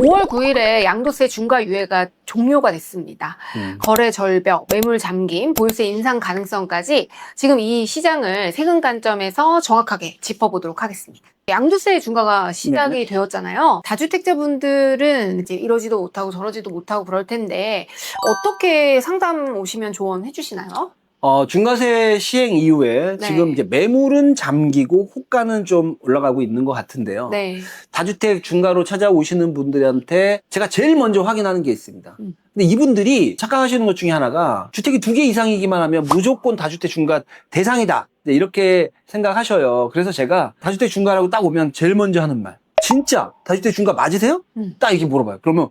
5월 9일에 양도세 중과 유예가 종료가 됐습니다. 거래 절벽, 매물 잠김, 보유세 인상 가능성까지 지금 이 시장을 세금 관점에서 정확하게 짚어보도록 하겠습니다. 양도세 중과가 시작이 되었잖아요. 다주택자분들은 이제 이러지도 못하고 저러지도 못하고 그럴 텐데 어떻게 상담 오시면 조언해 주시나요? 중과세 시행 이후에 네. 지금 이제 매물은 잠기고 호가는 좀 올라가고 있는 것 같은데요. 네. 다주택 중과로 찾아오시는 분들한테 제가 제일 먼저 확인하는 게 있습니다. 근데 이분들이 착각하시는 것 중에 하나가 주택이 2개 이상이기만 하면 무조건 다주택 중과 대상이다. 이렇게 생각하셔요. 그래서 제가 다주택 중과라고 딱 오면 제일 먼저 하는 말. 진짜 다주택 중과 맞으세요? 딱 이렇게 물어봐요. 그러면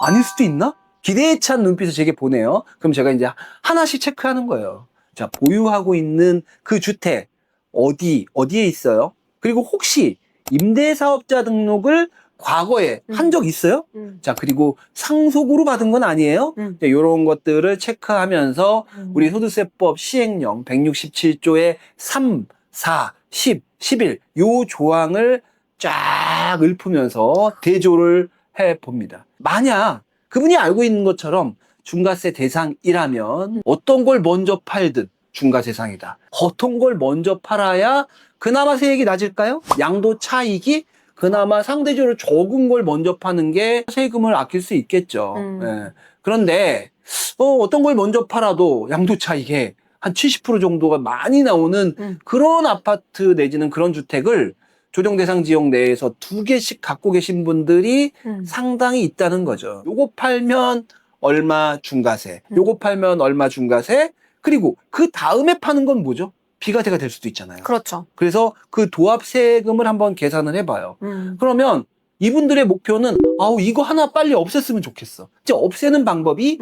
아닐 수도 있나? 기대에 찬 눈빛을 제게 보내요. 그럼 제가 이제 하나씩 체크하는 거예요. 자, 보유하고 있는 그 주택 어디에 있어요? 그리고 혹시 임대사업자 등록을 과거에 한 적 있어요? 자, 그리고 상속으로 받은 건 아니에요? 이런 것들을 체크하면서 우리 소득세법 시행령 167조의 3, 4, 10, 11 요 조항을 쫙 읊으면서 대조를 해봅니다. 만약 그분이 알고 있는 것처럼 중과세 대상이라면 어떤 걸 먼저 팔든 중과세 대상이다. 어떤 걸 먼저 팔아야 그나마 세액이 낮을까요? 양도 차익이 그나마 상대적으로 적은 걸 먼저 파는 게 세금을 아낄 수 있겠죠. 예. 그런데 어떤 걸 먼저 팔아도 양도 차익에 한 70% 정도가 많이 나오는 그런 아파트 내지는 그런 주택을 조정 대상 지역 내에서 2개씩 갖고 계신 분들이 상당히 있다는 거죠. 요거 팔면 얼마 중과세, 요거 팔면 얼마 중과세, 그리고 그 다음에 파는 건 뭐죠? 비과세가 될 수도 있잖아요. 그렇죠. 그래서 그 도합 세금을 한번 계산을 해봐요. 그러면 이분들의 목표는 이거 하나 빨리 없앴으면 좋겠어. 이제 없애는 방법이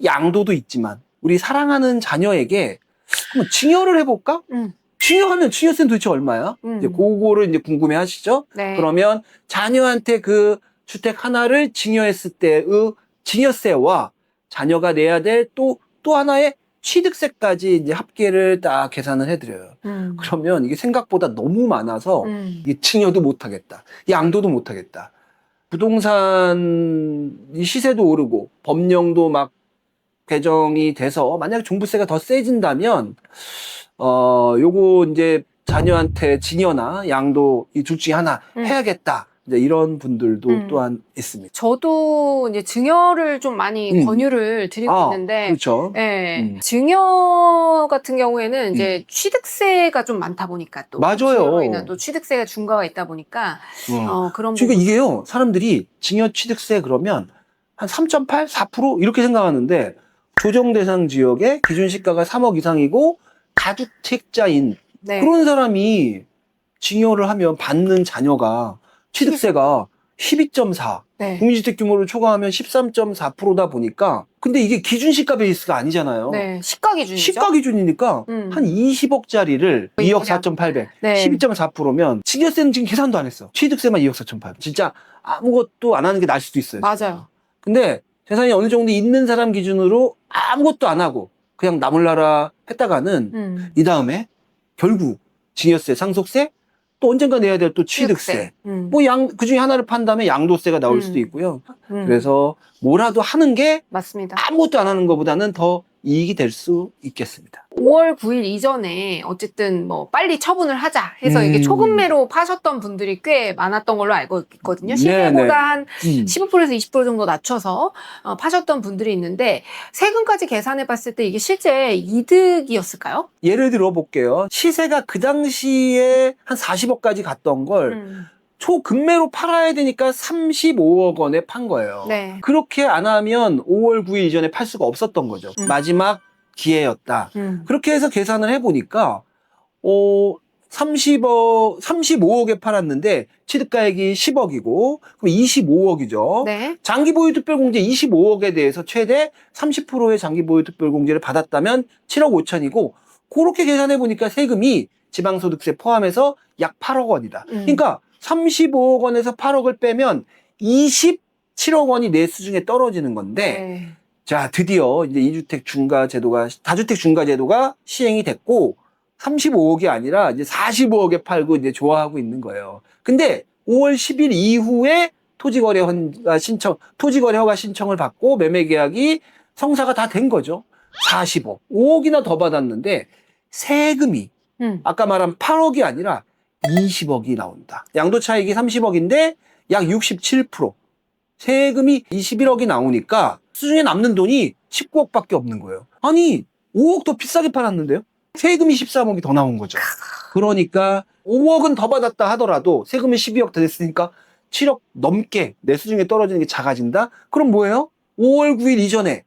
양도도 있지만 우리 사랑하는 자녀에게 한번 증여를 해볼까? 증여하면 증여세는 도대체 얼마야? 이제 그거를 이제 궁금해 하시죠? 네. 그러면 자녀한테 그 주택 하나를 증여했을 때의 증여세와 자녀가 내야 될 또 하나의 취득세까지 이제 합계를 딱 계산을 해드려요. 그러면 이게 생각보다 너무 많아서 이게 증여도 못하겠다. 양도도 못하겠다. 부동산 시세도 오르고 법령도 막 개정이 돼서 만약에 종부세가 더 세진다면 요거 이제 자녀한테 증여나 양도 이 둘 중에 하나 해야겠다. 이제 이런 분들도 또한 있습니다. 저도 이제 증여를 좀 많이 권유를 드리고 있는데, 그렇죠. 예, 증여 같은 경우에는 이제 취득세가 좀 많다 보니까 또 맞아요. 증여로 인한 또 취득세가 중과가 있다 보니까 그런 그러니까 부분. 이게요, 사람들이 증여 취득세 그러면 한 3.8, 4% 이렇게 생각하는데 조정 대상 지역의 기준 시가가 3억 이상이고 다주택자인 네. 그런 사람이 증여를 하면 받는 자녀가 취득세가 12.4, 네. 국민주택 규모를 초과하면 13.4%다 보니까 근데 이게 기준 시가 베이스가 아니잖아요. 네, 시가 기준이죠. 시가 기준이니까 한 20억짜리를 2억 4,800, 네. 12.4%면 증여세는 지금 계산도 안 했어. 취득세만 2억 4,800. 진짜 아무것도 안 하는 게 나을 수도 있어요. 맞아요. 근데 재산이 어느 정도 있는 사람 기준으로 아무것도 안 하고 그냥 나몰라라 했다가는 이 다음에 결국 증여세, 상속세, 또 언젠가 내야 될 또 취득세. 뭐 그 중에 하나를 판다면 양도세가 나올 수도 있고요. 그래서 뭐라도 하는 게 맞습니다. 아무것도 안 하는 것보다는 더 이익이 될 수 있겠습니다. 5월 9일 이전에 어쨌든 뭐 빨리 처분을 하자 해서 이게 초급매로 파셨던 분들이 꽤 많았던 걸로 알고 있거든요. 실제보다 한 15%에서 20% 정도 낮춰서 파셨던 분들이 있는데 세금까지 계산해 봤을 때 이게 실제 이득이었을까요? 예를 들어 볼게요. 시세가 그 당시에 한 40억까지 갔던 걸 초급매로 팔아야 되니까 35억 원에 판 거예요. 네. 그렇게 안 하면 5월 9일 이전에 팔 수가 없었던 거죠. 마지막 기회였다. 그렇게 해서 계산을 해보니까 35억에 팔았는데 취득가액이 10억이고 그럼 25억이죠. 네. 장기보유특별공제 25억에 대해서 최대 30%의 장기보유특별공제를 받았다면 7억 5천이고 그렇게 계산해 보니까 세금이 지방소득세 포함해서 약 8억 원이다. 그러니까 35억 원에서 8억을 빼면 27억 원이 내 수중에 떨어지는 건데 네. 자, 드디어 이제 다주택 중과 제도가 시행이 됐고 35억이 아니라 이제 45억에 팔고 이제 좋아하고 있는 거예요. 근데 5월 10일 이후에 토지거래 허가 신청을 받고 매매계약이 성사가 다 된 거죠. 40억, 5억이나 더 받았는데 세금이 아까 말한 8억이 아니라 20억이 나온다. 양도차익이 30억인데 약 67%. 세금이 21억이 나오니까 수중에 남는 돈이 19억밖에 없는 거예요. 아니 5억 더 비싸게 팔았는데요? 세금이 13억이 더 나온 거죠. 그러니까 5억은 더 받았다 하더라도 세금이 12억 더 됐으니까 7억 넘게 내 수중에 떨어지는 게 작아진다? 그럼 뭐예요? 5월 9일 이전에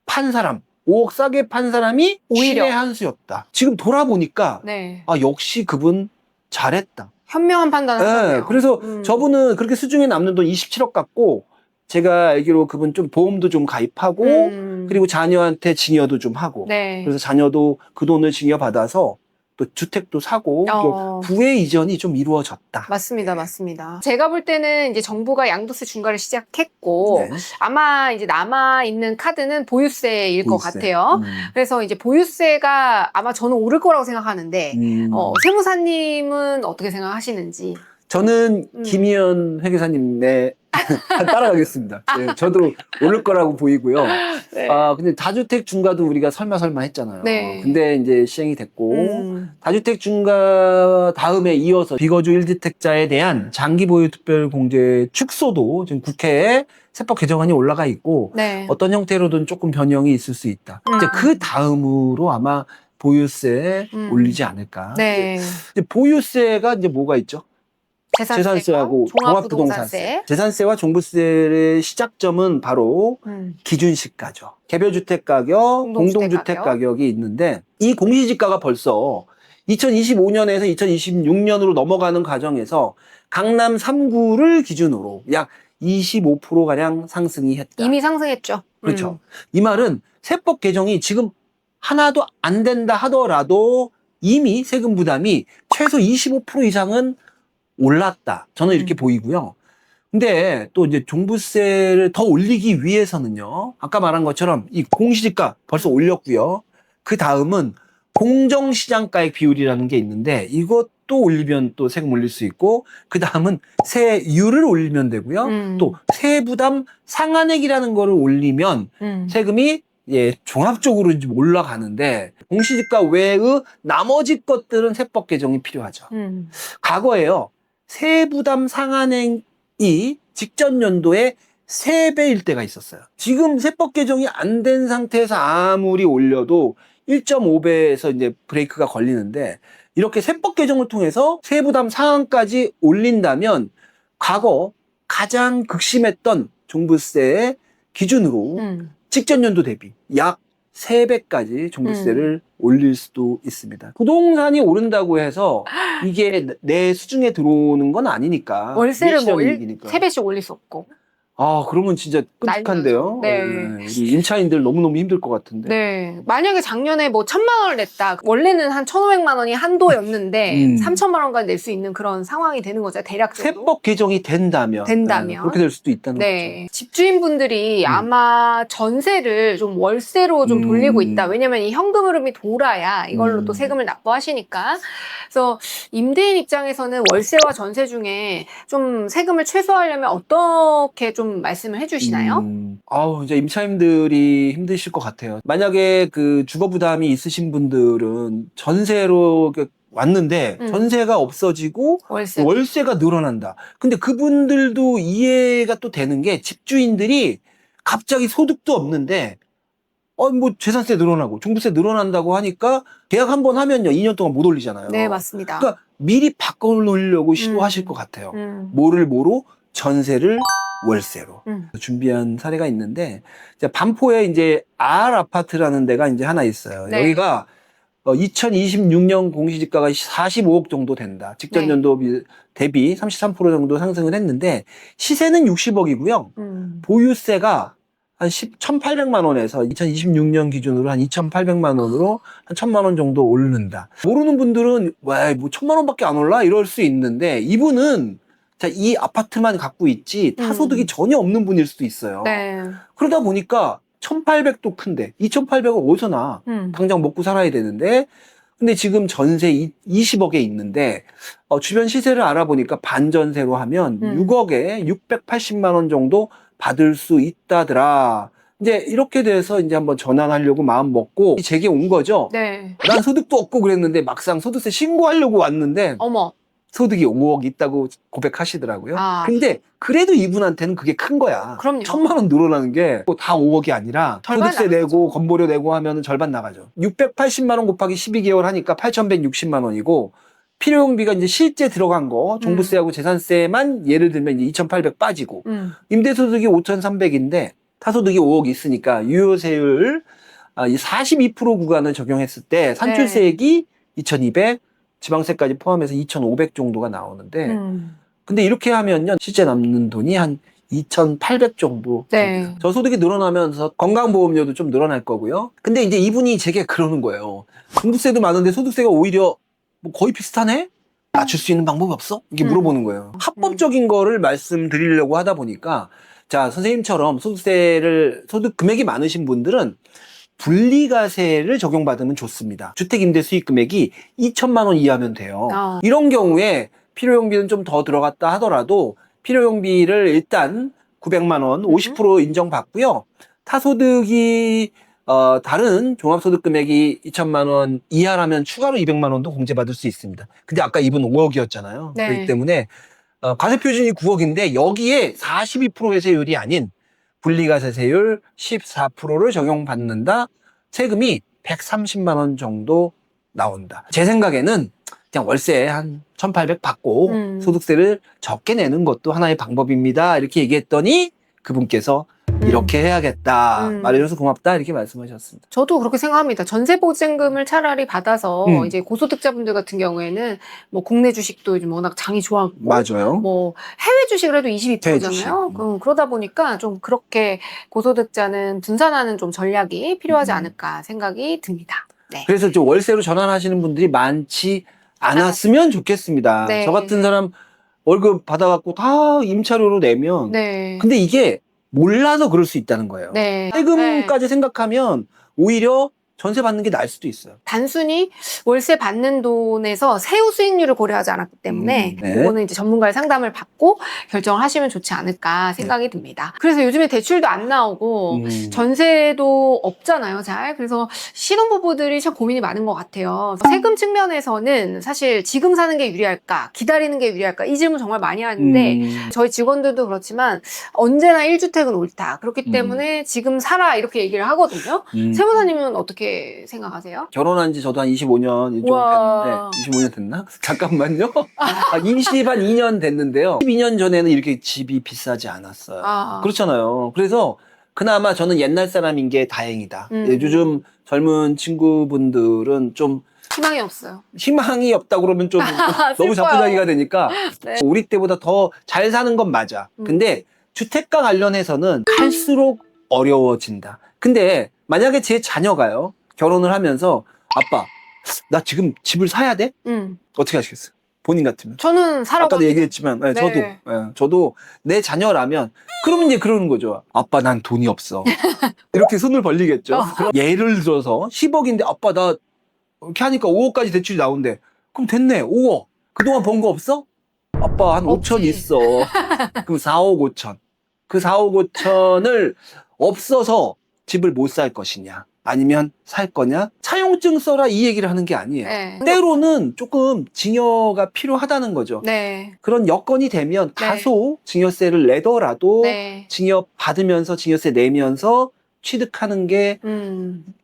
판 사람, 5억 싸게 판 사람이 오히려. 신의 한 수였다. 지금 돌아보니까 네. 아 역시 그분 잘했다. 현명한 판단을 하셨네요. 네, 그래서 저분은 그렇게 수중에 남는 돈 27억 갖고 제가 알기로 그분 좀 보험도 좀 가입하고 그리고 자녀한테 증여도 좀 하고 네. 그래서 자녀도 그 돈을 증여받아서 또 주택도 사고 또 부의 이전이 좀 이루어졌다. 맞습니다, 맞습니다. 제가 볼 때는 이제 정부가 양도세 중과를 시작했고 네. 아마 이제 남아 있는 카드는 보유세일 것 보유세. 같아요. 그래서 이제 보유세가 아마 저는 오를 거라고 생각하는데 세무사님은 어떻게 생각하시는지? 저는 김희연 회계사님의 따라가겠습니다. 네, 저도 오를 거라고 보이고요. 네. 아, 근데 다주택 중과도 우리가 설마 했잖아요. 네. 근데 이제 시행이 됐고, 다주택 중과 다음에 이어서 비거주 1주택자에 대한 장기 보유 특별 공제 축소도 지금 국회에 세법 개정안이 올라가 있고, 네. 어떤 형태로든 조금 변형이 있을 수 있다. 이제 그 다음으로 아마 보유세 올리지 않을까. 네. 이제 보유세가 이제 뭐가 있죠? 재산세하고 종합부동산세. 재산세와 종부세의 시작점은 바로 기준시가죠. 개별주택 가격, 공동주택 가격이 있는데 이 공시지가가 벌써 2025년에서 2026년으로 넘어가는 과정에서 강남 3구를 기준으로 약 25%가량 상승이 했다. 이미 상승했죠. 그렇죠. 이 말은 세법 개정이 지금 하나도 안 된다 하더라도 이미 세금 부담이 최소 25% 이상은 올랐다. 저는 이렇게 보이고요. 근데 또 이제 종부세를 더 올리기 위해서는요. 아까 말한 것처럼 이 공시지가 벌써 올렸고요. 그 다음은 공정시장가액 비율이라는 게 있는데 이것도 올리면 또 세금 올릴 수 있고 그 다음은 세율을 올리면 되고요. 또 세부담 상한액이라는 거를 올리면 세금이 종합적으로 좀 올라가는데 공시지가 외의 나머지 것들은 세법 개정이 필요하죠. 과거에요. 세부담 상한액이 직전 연도에 3배일 때가 있었어요. 지금 세법 개정이 안 된 상태에서 아무리 올려도 1.5배에서 이제 브레이크가 걸리는데 이렇게 세법 개정을 통해서 세부담 상한까지 올린다면 과거 가장 극심했던 종부세의 기준으로 직전 연도 대비 약 3배까지 종부세를 올릴 수도 있습니다. 부동산이 오른다고 해서 이게 내 수중에 들어오는 건 아니니까. 월세를 뭐 3배씩 올릴 수 없고. 아, 그러면 진짜 끔찍한데요. 네. 이 임차인들 너무너무 힘들 것 같은데. 네. 만약에 작년에 뭐 1,000만 원을 냈다. 원래는 한 1,500만 원이 한도였는데 3,000만 원까지 낼 수 있는 그런 상황이 되는 거죠. 대략적으로. 세법 개정이 된다면. 그렇게 될 수도 있다는 거죠. 집주인분들이 아마 전세를 좀 월세로 좀 돌리고 있다. 왜냐면 이 현금 흐름이 돌아야 이걸로 또 세금을 납부하시니까. 그래서 임대인 입장에서는 월세와 전세 중에 좀 세금을 최소화하려면 어떻게 좀 말씀을 해주시나요? 아우, 이제 임차인들이 힘드실 것 같아요. 만약에 그 주거 부담이 있으신 분들은 전세로 왔는데 전세가 없어지고 월세가 늘어난다. 근데 그분들도 이해가 또 되는 게 집주인들이 갑자기 소득도 없는데 뭐 재산세 늘어나고 종부세 늘어난다고 하니까 계약 한번 하면요 2년 동안 못 올리잖아요. 네, 맞습니다. 그러니까 미리 바꿔놓으려고 시도하실 것 같아요. 뭐로 전세를 월세로 준비한 사례가 있는데 반포에 이제 R 아파트라는 데가 이제 하나 있어요. 네. 여기가 2026년 공시지가가 45억 정도 된다. 직전 연도 대비 33% 정도 상승을 했는데 시세는 60억이고요. 보유세가 한 1,800만 원에서 2026년 기준으로 한 2,800만 원으로 한 1,000만 원 정도 오른다. 모르는 분들은 와, 뭐 1,000만 원밖에 안 올라? 이럴 수 있는데 이분은 이 아파트만 갖고 있지 타소득이 전혀 없는 분일 수도 있어요. 네. 그러다 보니까 1,800도 큰데 2,800은 어디서 나? 당장 먹고 살아야 되는데 근데 지금 전세 20억에 있는데 주변 시세를 알아보니까 반전세로 하면 6억에 680만 원 정도 받을 수 있다더라. 이제 이렇게 돼서 이제 한번 전환하려고 마음 먹고 제게 온 거죠. 네. 난 소득도 없고 그랬는데 막상 소득세 신고하려고 왔는데 어머. 소득이 5억 있다고 고백하시더라고요. 아. 근데 그래도 이분한테는 그게 큰 거야. 그럼요. 1,000만 원 늘어나는 게 다 5억이 아니라 절반 소득세 나가죠. 내고 건보료 내고 하면 절반 나가죠. 680만 원 곱하기 12개월 하니까 8,160만 원이고 필요용비가 이제 실제 들어간 거 종부세하고 재산세만 예를 들면 이제 2,800 빠지고 임대소득이 5,300인데 타소득이 5억 있으니까 유효세율 42% 구간을 적용했을 때 산출세액이 2,200 지방세까지 포함해서 2,500 정도가 나오는데 근데 이렇게 하면요 실제 남는 돈이 한 2,800 정도. 네. 저소득이 늘어나면서 건강보험료도 좀 늘어날 거고요. 근데 이제 이분이 제게 그러는 거예요. 종부세도 많은데 소득세가 오히려 뭐 거의 비슷하네? 낮출 수 있는 방법이 없어? 이렇게 물어보는 거예요. 합법적인 거를 말씀드리려고 하다 보니까 자 선생님처럼 소득 금액이 많으신 분들은 분리과세를 적용받으면 좋습니다. 주택임대 수익금액이 2천만 원 이하면 돼요. 이런 경우에 필요용비는 좀 더 들어갔다 하더라도 필요용비를 일단 900만 원 50% 인정받고요. 타소득이 다른 종합소득금액이 2천만 원 이하라면 추가로 200만 원도 공제받을 수 있습니다. 근데 아까 이분 5억이었잖아요. 네. 그렇기 때문에 과세표준이 9억인데 여기에 42% 회세율이 아닌 분리과세세율 14%를 적용받는다. 세금이 130만 원 정도 나온다. 제 생각에는 그냥 월세 한 1,800 받고 소득세를 적게 내는 것도 하나의 방법입니다. 이렇게 얘기했더니 그분께서 이렇게 해야겠다. 말해줘서 고맙다. 이렇게 말씀하셨습니다. 저도 그렇게 생각합니다. 전세보증금을 차라리 받아서 이제 고소득자분들 같은 경우에는 뭐 국내 주식도 요즘 워낙 장이 좋았고 맞아요. 뭐 해외 주식을 해도 해외 22%잖아요. 그러다 보니까 좀 그렇게 고소득자는 분산하는 좀 전략이 필요하지 않을까 생각이 듭니다. 네. 그래서 좀 월세로 전환하시는 분들이 많지 않았으면 좋겠습니다. 네. 저 같은 사람 월급 받아갖고 다 임차료로 내면 네. 근데 이게 몰라서 그럴 수 있다는 거예요. 네. 세금까지 생각하면 오히려 전세 받는 게 나을 수도 있어요. 단순히 월세 받는 돈에서 세후 수익률을 고려하지 않았기 때문에 네. 그거는 이제 전문가의 상담을 받고 결정을 하시면 좋지 않을까 생각이 듭니다. 그래서 요즘에 대출도 안 나오고 전세도 없잖아요, 잘. 그래서 신혼부부들이 참 고민이 많은 것 같아요. 세금 측면에서는 사실 지금 사는 게 유리할까, 기다리는 게 유리할까 이 질문 정말 많이 하는데 저희 직원들도 그렇지만 언제나 1주택은 옳다. 그렇기 때문에 지금 살아 이렇게 얘기를 하거든요. 세무사님은 어떻게 생각하세요? 결혼한 지 저도 한 25년 좀 우와. 됐는데 25년 됐나? 잠깐만요. 22년 됐는데요. 12년 전에는 이렇게 집이 비싸지 않았어요. 그렇잖아요. 그래서 그나마 저는 옛날 사람인 게 다행이다. 요즘 젊은 친구분들은 좀 희망이 없어요. 희망이 없다 그러면 좀 너무 자포자기가 되니까 네. 우리 때보다 더 잘 사는 건 맞아. 근데 주택과 관련해서는 갈수록 어려워진다. 근데 만약에 제 자녀가요. 결혼을 하면서 아빠 나 지금 집을 사야 돼? 어떻게 하시겠어요? 본인 같으면. 저는 사라고 아까도 합니다. 얘기했지만 네, 네. 저도 내 자녀라면 그러면 이제 그러는 거죠. 아빠 난 돈이 없어. 이렇게 손을 벌리겠죠. 그럼 예를 들어서 10억인데 아빠 나 이렇게 하니까 5억까지 대출이 나온대. 그럼 됐네 5억. 그동안 번 거 없어? 아빠 한 없지. 5천 있어. 그럼 4억 5천. 그 4억 5천을 없어서 집을 못 살 것이냐 아니면 살 거냐 차용증 써라 이 얘기를 하는 게 아니에요. 네. 때로는 조금 증여가 필요하다는 거죠. 네. 그런 여건이 되면 다소 증여세를 내더라도 네. 증여 받으면서 증여세 내면서 취득하는 게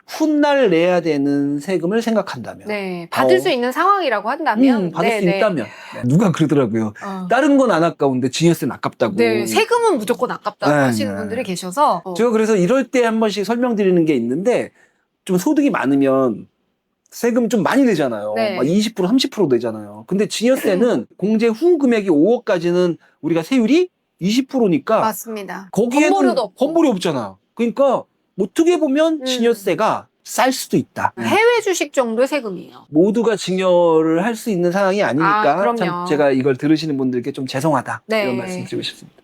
훗날 내야 되는 세금을 생각한다면 네. 받을 수 있는 상황이라고 한다면 받을 네, 수 네. 있다면 누가 그러더라고요. 다른 건 안 아까운데 증여세는 아깝다고. 네, 세금은 무조건 아깝다고 네, 하시는 네. 분들이 계셔서 제가 그래서 이럴 때 한 번씩 설명드리는 게 있는데 좀 소득이 많으면 세금 좀 많이 내잖아요. 네. 막 20% 30% 내잖아요. 근데 증여세는 공제 후 금액이 5억까지는 우리가 세율이 20%니까 맞습니다. 거기에는 건보료도 없고. 건보료 없잖아. 그러니까 어떻게 보면 증여세가 쌀 수도 있다. 해외 주식 정도의 세금이에요. 모두가 증여를 할 수 있는 상황이 아니니까 그럼요. 참 제가 이걸 들으시는 분들께 좀 죄송하다 네. 이런 말씀 드리고 싶습니다.